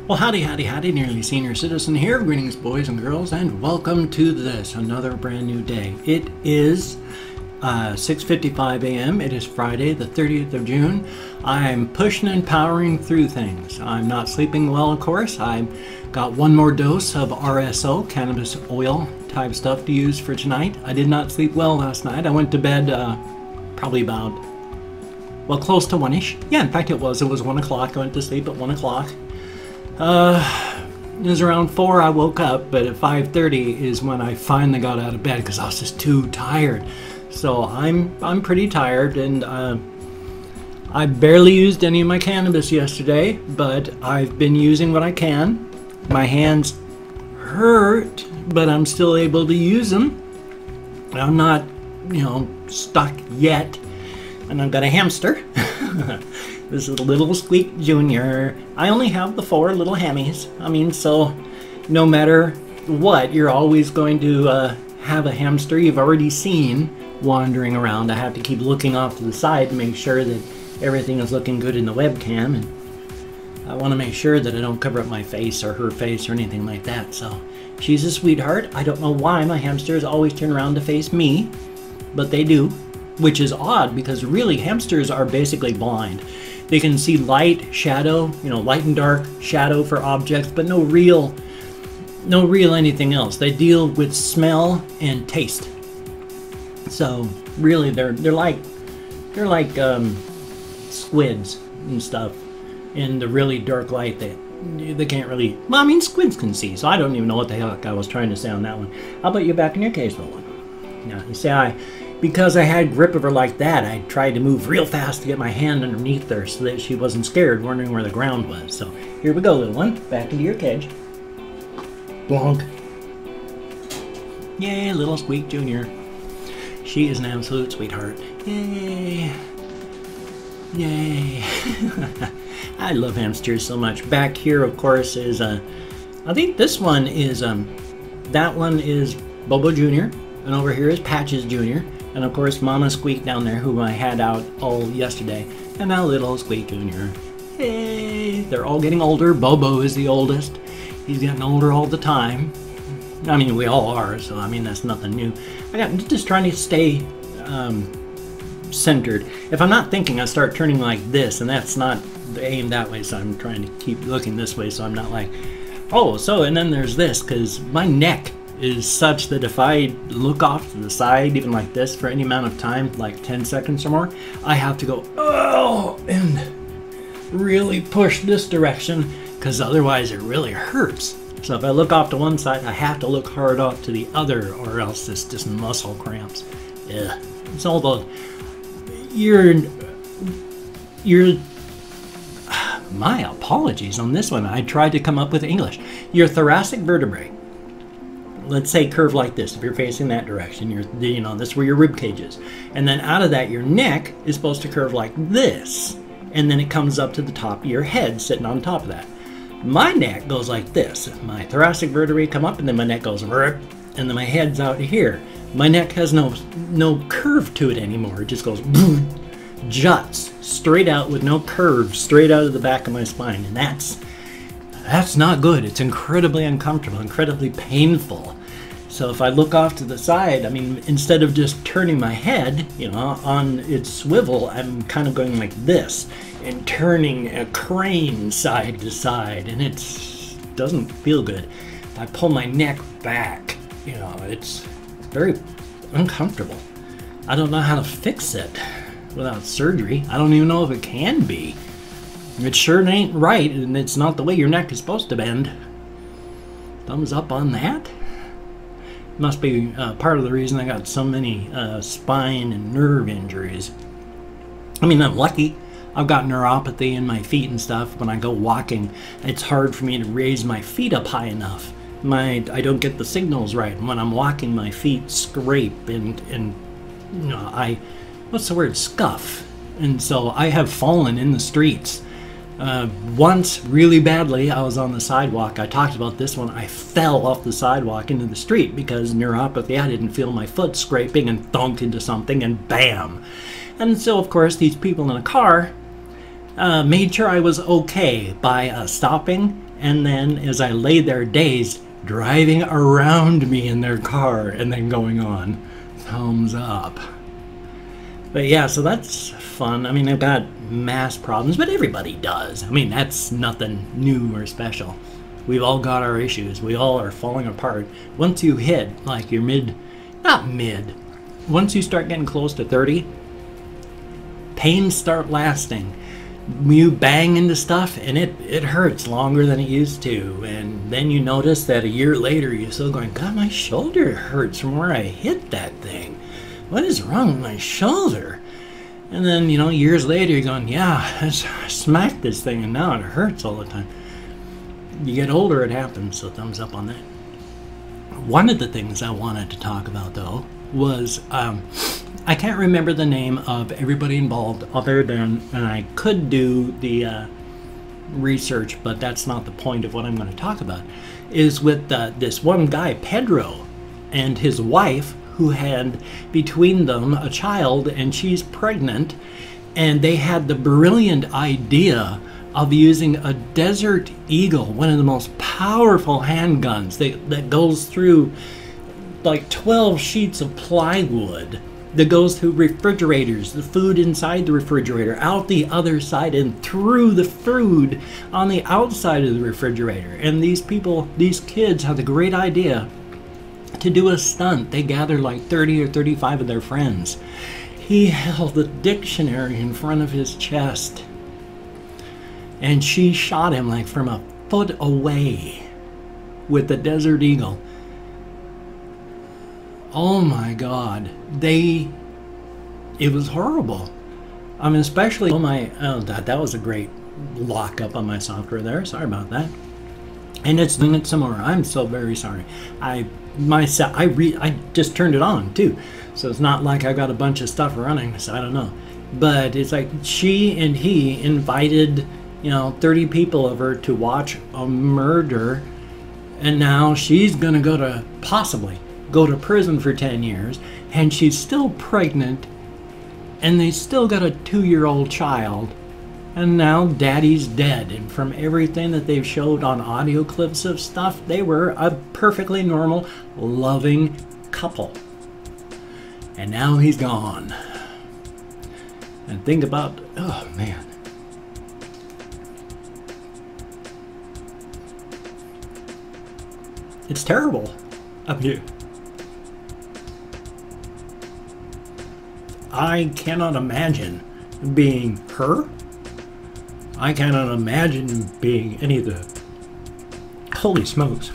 Well, howdy, nearly senior citizen here. Greetings, boys and girls, and welcome to this, another brand new day. It is 6:55 a.m. It is Friday, the 30th of June. I'm pushing and powering through things. I'm not sleeping well, of course. I've got one more dose of RSO, cannabis oil type stuff to use for tonight. I did not sleep well last night. I went to bed probably about, well, close to 1-ish. Yeah, in fact, it was 1 o'clock. I went to sleep at 1 o'clock. It was around 4 I woke up, but at 5:30 is when I finally got out of bed because I was just too tired. So I'm pretty tired, and I barely used any of my cannabis yesterday, but I've been using what I can. My hands hurt, but I'm still able to use them. I'm not, stuck yet. And I've got a hamster. This is Little Squeak Jr. I only have the 4 little hammies. I mean, so no matter what, you're always going to have a hamster you've already seen wandering around. I have to keep looking off to the side to make sure that everything is looking good in the webcam. And I want to make sure that I don't cover up my face or her face or anything like that. So she's a sweetheart. I don't know why my hamsters always turn around to face me, but they do. Which is odd because really hamsters are basically blind. They can see light, shadow, light and dark, shadow for objects, but no real anything else. They deal with smell and taste. So really, they're like squids and stuff. In the really dark light, they can't really. Well, I mean, squids can see, so I don't even know what the heck I was trying to say on that one. How about you back in your cage, little one? Now you see, because I had grip of her like that, I tried to move real fast to get my hand underneath her so that she wasn't scared, wondering where the ground was. So here we go, little one. Back into your cage. Blonk. Yay, Little Squeak Jr. She is an absolute sweetheart. Yay. Yay. I love hamsters so much. Back here, of course, is, I think this one is, that one is Bobo Jr., and over here is Patches Jr., and of course Mama Squeak down there, whom I had out all yesterday, and now Little Squeak Jr. Hey, they're all getting older. Bobo is the oldest. He's getting older all the time. I mean, we all are, so I mean, that's nothing new. I'm just trying to stay centered. If I'm not thinking, I start turning like this, and that's not aimed that way, so I'm trying to keep looking this way, so I'm not like, oh, so, and then there's this, because my neck is such that if I look off to the side, even like this, for any amount of time, like 10 seconds or more, I have to go, oh, and really push this direction, because otherwise it really hurts. So if I look off to one side, I have to look hard off to the other, or else it's just muscle cramps. Yeah, it's all the, my apologies on this one. I tried to come up with English. Your thoracic vertebrae, let's say curve like this. If you're facing that direction, this is where your rib cage is. And then out of that, your neck is supposed to curve like this. And then it comes up to the top of your head, sitting on top of that. My neck goes like this. My thoracic vertebrae come up, and then my neck goes, and then my head's out here. My neck has no curve to it anymore. It just goes, juts straight out with no curve, straight out of the back of my spine. And that's not good. It's incredibly uncomfortable, incredibly painful. So if I look off to the side, I mean, instead of just turning my head, on its swivel, I'm kind of going like this and turning a crane side to side, and it doesn't feel good. If I pull my neck back, it's very uncomfortable. I don't know how to fix it without surgery. I don't even know if it can be. It sure ain't right, and it's not the way your neck is supposed to bend. Thumbs up on that. Must be part of the reason I got so many spine and nerve injuries. I mean, I'm lucky. I've got neuropathy in my feet and stuff. When I go walking, it's hard for me to raise my feet up high enough. I don't get the signals right. When I'm walking, my feet scrape and what's the word? Scuff. And so I have fallen in the streets. Once, really badly, I was on the sidewalk. I talked about this one. I fell off the sidewalk into the street because neuropathy. I didn't feel my foot scraping and thunked into something, and bam. And so, of course, these people in a car made sure I was okay by stopping, and then as I lay there dazed, driving around me in their car and then going on. Thumbs up. But yeah, so that's fun. I mean, I've got mass problems, but everybody does. I mean, that's nothing new or special. We've all got our issues. We all are falling apart. Once you hit, like, your once you start getting close to 30, pains start lasting. You bang into stuff and it hurts longer than it used to, and then you notice that a year later you're still going, God, my shoulder hurts from where I hit that thing. What is wrong with my shoulder? And then, you know, years later you're going, yeah, I smacked this thing and now it hurts all the time. You get older, it happens, so thumbs up on that. One of the things I wanted to talk about, though, was I can't remember the name of everybody involved other than, and I could do the research, but that's not the point of what I'm going to talk about, is with this one guy, Pedro, and his wife, who had between them a child, and she's pregnant, and they had the brilliant idea of using a Desert Eagle, one of the most powerful handguns that goes through like 12 sheets of plywood, that goes through refrigerators, the food inside the refrigerator, out the other side, and through the food on the outside of the refrigerator. And these people, these kids, had the great idea to do a stunt. They gathered like 30 or 35 of their friends. He held a dictionary in front of his chest, and she shot him like from a foot away with the Desert Eagle. Oh my God, it was horrible. I mean, especially that was a great lockup on my software there. Sorry about that. And it's doing it some more. I'm so very sorry. I just turned it on too, so it's not like I got a bunch of stuff running. So I don't know, but it's like she and he invited, 30 people over to watch a murder, and now she's gonna possibly go to prison for 10 years, and she's still pregnant, and they still got a 2-year-old child, and now daddy's dead. And from everything that they've showed on audio clips of stuff, they were a perfectly normal, loving couple. And now he's gone. And think about, oh man. It's terrible up here. I cannot imagine being her. I cannot imagine being any of the... Holy smokes.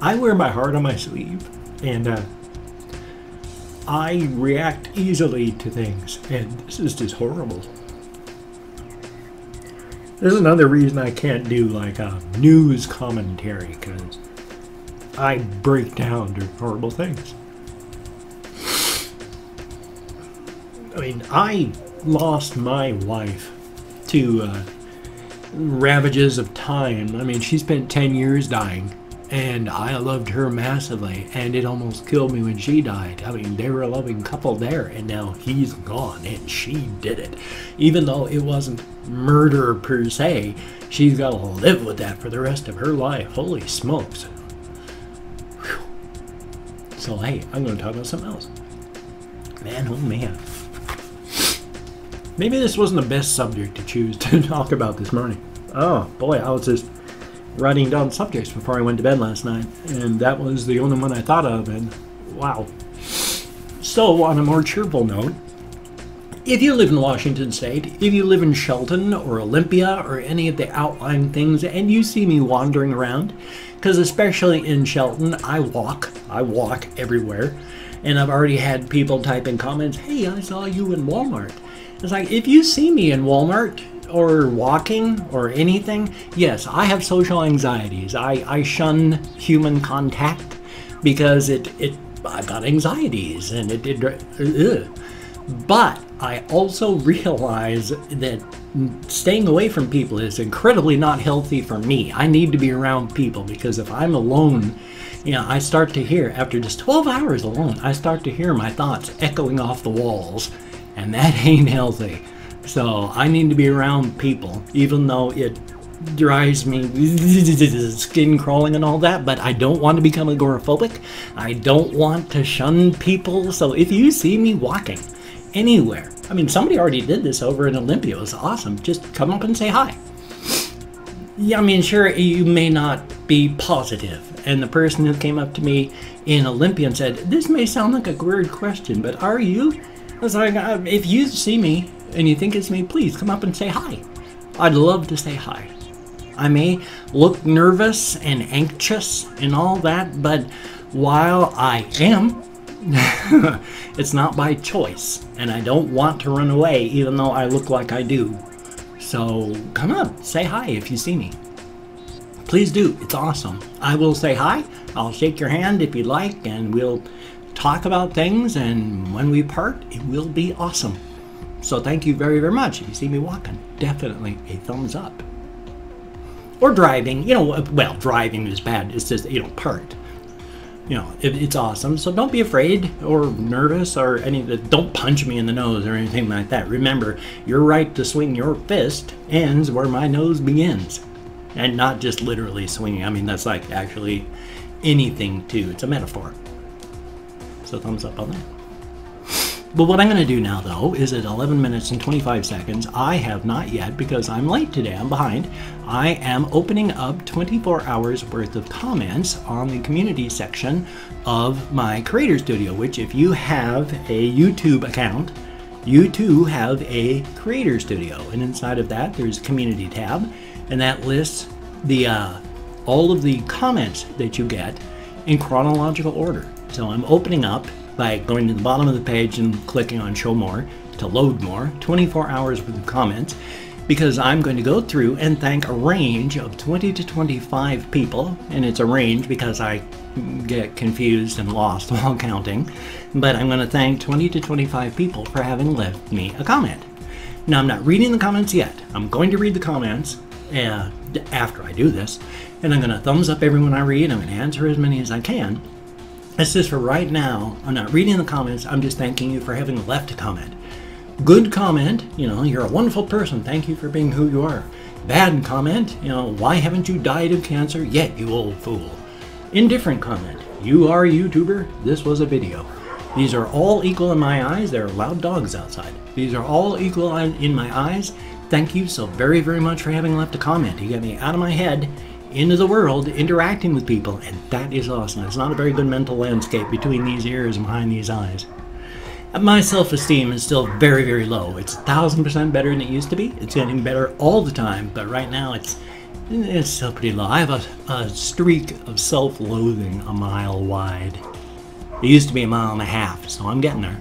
I wear my heart on my sleeve, and I react easily to things, and this is just horrible. This is another reason I can't do like a news commentary, because I break down to horrible things. I mean, I lost my wife to ravages of time. I mean, she spent 10 years dying, and I loved her massively, and it almost killed me when she died. I mean, they were a loving couple there, and now he's gone, and she did it. Even though it wasn't murder per se, she's got to live with that for the rest of her life. Holy smokes. Whew. So, hey, I'm going to talk about something else. Man, oh man. Maybe this wasn't the best subject to choose to talk about this morning. Oh boy, I was just writing down subjects before I went to bed last night, and that was the only one I thought of, and wow. So, on a more cheerful note, if you live in Washington State, if you live in Shelton or Olympia or any of the outlying things, and you see me wandering around, because especially in Shelton, I walk everywhere, and I've already had people type in comments, hey, I saw you in Walmart. It's like, if you see me in Walmart or walking or anything, yes, I have social anxieties. I shun human contact because I've got anxieties, and But I also realize that staying away from people is incredibly not healthy for me. I need to be around people, because if I'm alone, I start to hear, after just 12 hours alone, I start to hear my thoughts echoing off the walls. And that ain't healthy. So I need to be around people, even though it drives me skin crawling and all that, but I don't want to become agoraphobic. I don't want to shun people. So if you see me walking anywhere, I mean, somebody already did this over in Olympia. It was awesome. Just come up and say hi. Yeah, I mean, sure, you may not be positive. And the person who came up to me in Olympia and said, this may sound like a weird question, but are you? I was like, if you see me and you think it's me, please come up and say hi. I'd love to say hi. I may look nervous and anxious and all that, but while I am, it's not by choice. And I don't want to run away, even though I look like I do. So come up, say hi if you see me. Please do, it's awesome. I will say hi, I'll shake your hand if you like, and we'll talk about things, and when we part, it will be awesome. So thank you very, very much. If you see me walking, definitely a thumbs up. Or driving, you know, well, driving is bad. It's just, you know, part. You know, it's awesome. So don't be afraid or nervous or don't punch me in the nose or anything like that. Remember, your right to swing your fist ends where my nose begins. And not just literally swinging. I mean, that's like actually anything too. It's a metaphor. So thumbs up on that. But what I'm going to do now, though, is at 11 minutes and 25 seconds, I have not yet, because I'm late today, I'm behind, I am opening up 24 hours worth of comments on the community section of my Creator Studio, which if you have a YouTube account, you too have a Creator Studio. And inside of that, there's a community tab, and that lists the all of the comments that you get in chronological order. So I'm opening up by going to the bottom of the page and clicking on Show More to load more, 24 hours worth of comments, because I'm going to go through and thank a range of 20 to 25 people, and it's a range because I get confused and lost while counting, but I'm going to thank 20 to 25 people for having left me a comment. Now, I'm not reading the comments yet. I'm going to read the comments after I do this, and I'm going to thumbs up everyone I read. I'm going to answer as many as I can. It's just for right now, I'm not reading the comments, I'm just thanking you for having left a comment. Good comment, you know, you're a wonderful person, thank you for being who you are. Bad comment, you know, why haven't you died of cancer yet, you old fool. Indifferent comment, you are a YouTuber, this was a video. These are all equal in my eyes, there are loud dogs outside. These are all equal in my eyes. Thank you so very, very much for having left a comment. You got me out of my head, into the world, interacting with people, and that is awesome. It's not a very good mental landscape between these ears and behind these eyes. My self-esteem is still very, very low. It's 1,000% better than it used to be. It's getting better all the time, but right now it's still pretty low. I have a streak of self-loathing a mile wide. It used to be a mile and a half, so I'm getting there.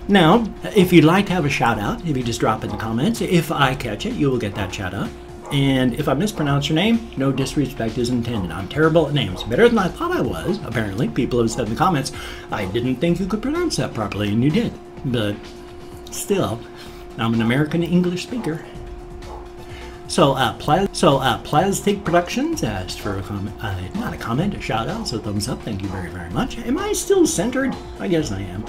Now, if you'd like to have a shout out, if you just drop in the comments, if I catch it, you will get that shout out. And if I mispronounce your name, no disrespect is intended. I'm terrible at names. Better than I thought I was, apparently. People have said in the comments, I didn't think you could pronounce that properly, and you did. But still, I'm an American English speaker. So, Plastic Productions asked for a comment, not a comment, a shout out, so thumbs up. Thank you very, very much. Am I still centered? I guess I am.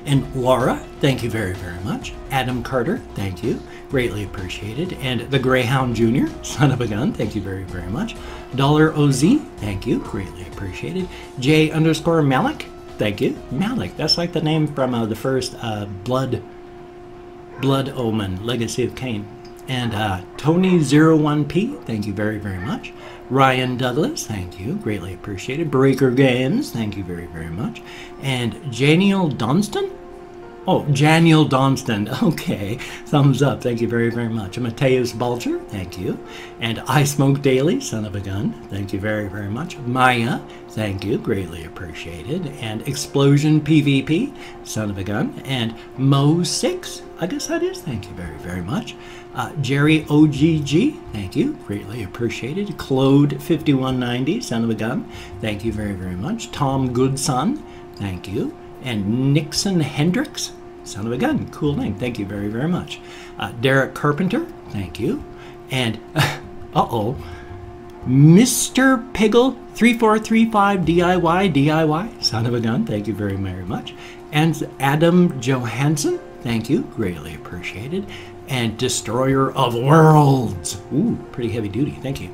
And Laura, thank you very, very much. Adam Carter, thank you. Greatly appreciated. And the Greyhound Jr., son of a gun, thank you very, very much. $OZ, thank you. Greatly appreciated. J_Malik, thank you. Malik, that's like the name from the first Blood Omen, Legacy of Cain. And Tony01P, thank you very, very much. Ryan Douglas, thank you, greatly appreciated. Breaker Games, thank you very, very much. And Janiel Donston? Oh, Janiel Donston, okay. Thumbs up, thank you very, very much. Mateus Bulger, thank you. And I Smoke Daily, son of a gun, thank you very, very much. Maya, thank you, greatly appreciated. And Explosion PvP, son of a gun. And Mo6, I guess that is, thank you very, very much. Jerry OGG, thank you, greatly appreciated. Claude 5190, son of a gun, thank you very, very much. Tom Goodson, thank you. And Nixon Hendricks, son of a gun, cool name, thank you very, very much. Derek Carpenter, thank you. And, Mr. Piggle 3435 DIY, son of a gun, thank you very, very much. And Adam Johansson, thank you, greatly appreciated. And Destroyer of Worlds, ooh, pretty heavy duty, thank you.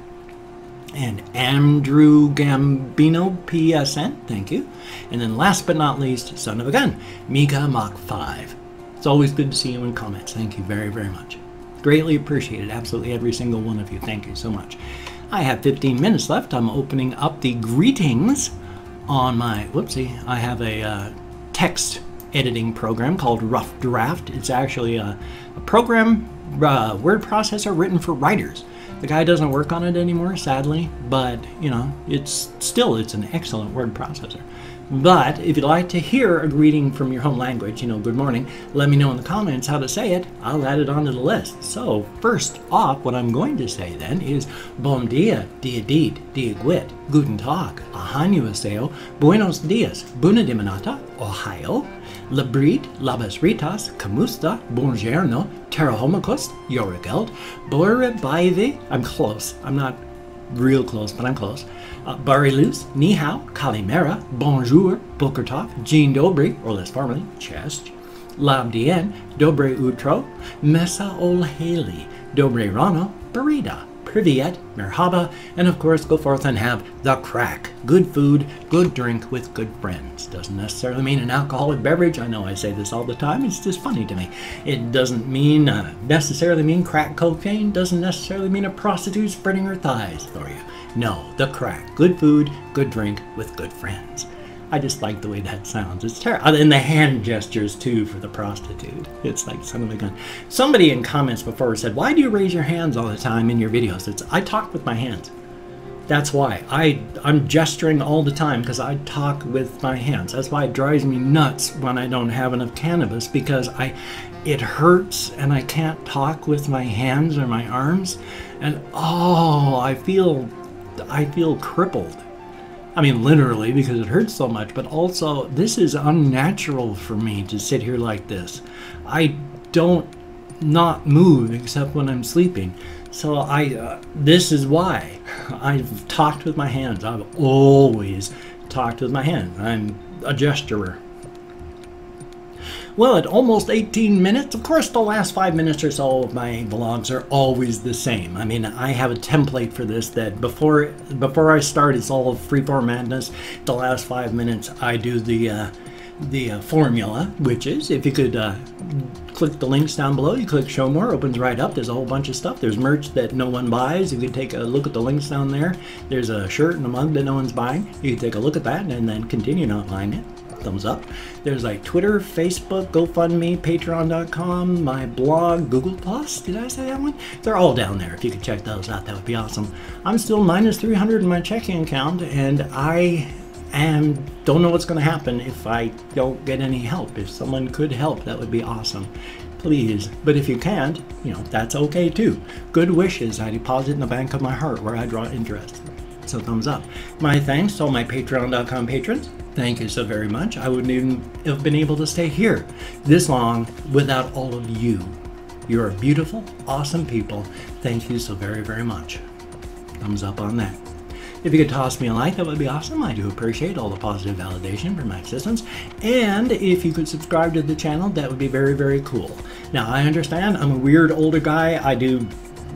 And Andrew Gambino PSN, thank you. And then last but not least, son of a gun, Mika Mach 5. It's always good to see you in comments. Thank you very, very much. Greatly appreciated, absolutely every single one of you. Thank you so much. I have 15 minutes left. I'm opening up the greetings on my, whoopsie, I have a text editing program called Rough Draft. It's actually a program, word processor written for writers. The guy doesn't work on it anymore, sadly, but you know, it's an excellent word processor. But if you'd like to hear a greeting from your home language, you know, good morning, let me know in the comments how to say it. I'll add it onto the list. So first off, what I'm going to say then is Bom dia, dia dit, dia Ghuit, Guten Tag, Annyeonghaseyo, Buenos dias, Bună dimineața, Ohio, Labrit, Labas Ritas, Kamusta, Buongiorno, Terahomikost, Yorigeld, Bore Baive, I'm close, I'm not real close, but I'm close. Barilus, Ni Hao, Kalimera, Bonjour, Boker Tov, Jean Dobry, or less formally, Chest, Labdien, Dobre Utro, Mesa Ol Haley, Dobre Rano, Barida, Privyet, Merhaba, and of course go forth and have the crack. Good food, good drink with good friends. Doesn't necessarily mean an alcoholic beverage. I know I say this all the time. It's just funny to me. It doesn't mean necessarily mean crack cocaine. Doesn't necessarily mean a prostitute spreading her thighs for you. No, the crack. Good food, good drink with good friends. I just like the way that sounds. It's terrible. And the hand gestures, too, for the prostitute. It's like son of a gun. Somebody in comments before said, why do you raise your hands all the time in your videos? I talk with my hands. That's why. I'm gesturing all the time because I talk with my hands. That's why it drives me nuts when I don't have enough cannabis, because it hurts and I can't talk with my hands or my arms. And, oh, I feel crippled. I mean, literally, because it hurts so much, but also this is unnatural for me to sit here like this. I don't not move except when I'm sleeping. So this is why I've talked with my hands. I've always talked with my hands. I'm a gesturer. Well, at almost 18 minutes, of course, the last 5 minutes or so of my vlogs are always the same. I mean, I have a template for this that before I start, it's all freeform madness. The last 5 minutes, I do the formula, which is, if you could click the links down below, you click show more, opens right up. There's a whole bunch of stuff. There's merch that no one buys. You could take a look at the links down there. There's a shirt and a mug that no one's buying. You can take a look at that and then continue not buying it. Thumbs up. There's like Twitter, Facebook, GoFundMe, Patreon.com, my blog, Google Plus. Did I say that one? They're all down there. If you could check those out, that would be awesome. I'm still minus 300 in my checking account, and don't know what's going to happen if I don't get any help. If someone could help, that would be awesome. Please. But if you can't, you know, that's okay too. Good wishes I deposit in the bank of my heart where I draw interest. So thumbs up. My thanks to all my Patreon.com patrons. Thank you so very much. I wouldn't even have been able to stay here this long without all of you. You're beautiful, awesome people. Thank you so very, very much. Thumbs up on that. If you could toss me a like, that would be awesome. I do appreciate all the positive validation for my existence. And if you could subscribe to the channel, that would be very, very cool. Now, I understand I'm a weird older guy. I do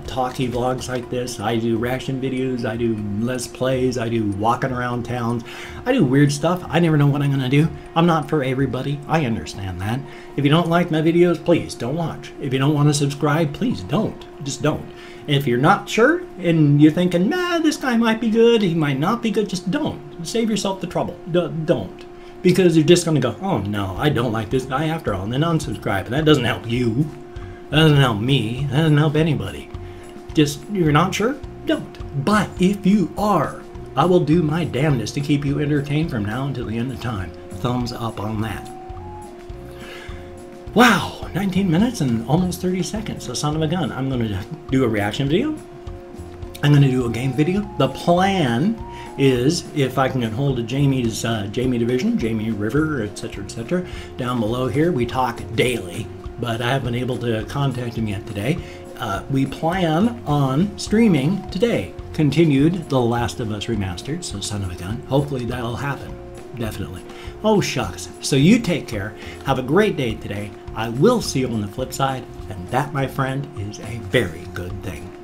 talky vlogs like this. I do reaction videos. I do let's plays. I do walking around towns. I do weird stuff. I never know what I'm going to do. I'm not for everybody. I understand that. If you don't like my videos, please don't watch. If you don't want to subscribe, please don't. Just don't. If you're not sure and you're thinking, nah, this guy might be good, he might not be good, just don't. Save yourself the trouble. Don't. Because you're just going to go, oh no, I don't like this guy after all, and then unsubscribe. And that doesn't help you. That doesn't help me. That doesn't help anybody. Just, you're not sure? Don't. But if you are, I will do my damnedest to keep you entertained from now until the end of time. Thumbs up on that. Wow, 19 minutes and almost 30 seconds, so son of a gun. I'm going to do a reaction video. I'm going to do a game video. The plan is, if I can get hold of Jamie's Jamie Division, Jamie River, etc., down below here. We talk daily, but I haven't been able to contact him yet today. We plan on streaming today. Continued The Last of Us Remastered, so son of a gun. Hopefully that'll happen. definitely. Oh, shucks. So you take care. Have a great day today. I will see you on the flip side. And that, my friend, is a very good thing.